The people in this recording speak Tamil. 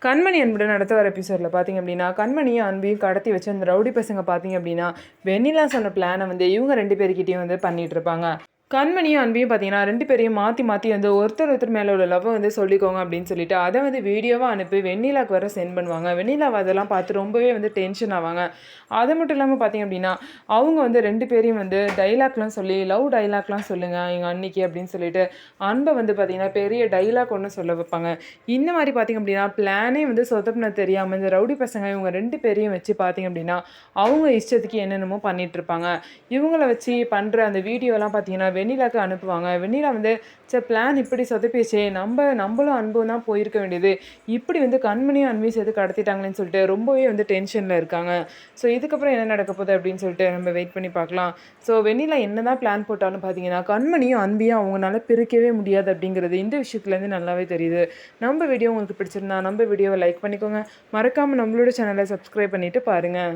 கண்மணி அன்புடன் அடுத்த வர எபிசோடில் பார்த்தீங்க அப்படின்னா கண்மணியும் அன்பையும் கடத்தி வச்சு அந்த ரவுடி பசங்க பார்த்தீங்க அப்படின்னா வெண்ணிலா சொன்ன பிளானை வந்து இவங்க 2 பேர்கிட்டயும் வந்து பண்ணிட்டு இருப்பாங்க. கண்மணியும் அன்பையும் பார்த்தீங்கன்னா 2 பேரையும் மாற்றி மாற்றி வந்து ஒருத்தர் மேலே உள்ள லவ்வை வந்து சொல்லிக்கோங்க அப்படின்னு சொல்லிட்டு அதை வந்து வீடியோவாக அனுப்பி வெண்ணிலாக்கு வர சென்ட் பண்ணுவாங்க. வெண்ணிலா அதெல்லாம் பார்த்து ரொம்பவே வந்து டென்ஷன் ஆவாங்க. அது மட்டும் இல்லாமல் பார்த்தீங்க அப்படின்னா அவங்க வந்து 2 பேரையும் வந்து டைலாக்லாம் சொல்லி லவ் டைலாக்லாம் சொல்லுங்கள் எங்கள் அன்னிக்கு அப்படின்னு சொல்லிட்டு அன்பை வந்து பார்த்தீங்கன்னா பெரிய டைலாக் ஒன்று சொல்ல வைப்பாங்க. இந்த மாதிரி பார்த்தீங்க அப்படின்னா பிளானே வந்து சொதப்பின தெரியாமல் இந்த ரவுடி பசங்க இவங்க 2 பேரையும் வச்சு பார்த்தீங்க அப்படின்னா அவங்க இஷ்டத்துக்கு என்னென்னமோ பண்ணிட்டு இருப்பாங்க. இவங்கள வச்சு பண்ணுற அந்த வீடியோலாம் பார்த்தீங்கன்னா வெண்ணிலாக்கு அனுப்புவாங்க. வெண்ணிலா வந்து பிளான் இப்படி சொதப்பிச்சே நம்மளும் அன்பும் தான் போயிருக்க வேண்டியது, இப்படி வந்து கண்மணியும் அன்பையும் சேர்த்து கடத்திட்டாங்களேன்னு சொல்லிட்டு ரொம்பவே வந்து டென்ஷனில் இருக்காங்க. ஸோ இதுக்கப்புறம் என்ன நடக்க போகுது அப்படின்னு சொல்லிட்டு நம்ம வெயிட் பண்ணி பார்க்கலாம். ஸோ வெண்ணிலா என்ன தான் பிளான் போட்டாலும் பார்த்தீங்கன்னா கண்மணியும் அன்பையும் அவங்களால பிரிக்கவே முடியாது அப்படிங்கிறது இந்த விஷயத்துலேருந்து நல்லாவே தெரியுது. நம்ம வீடியோ உங்களுக்கு பிடிச்சிருந்தா நம்ம வீடியோவை லைக் பண்ணிக்கோங்க. மறக்காமல் நம்மளோட சேனலை சப்ஸ்கிரைப் பண்ணிவிட்டு பாருங்கள்.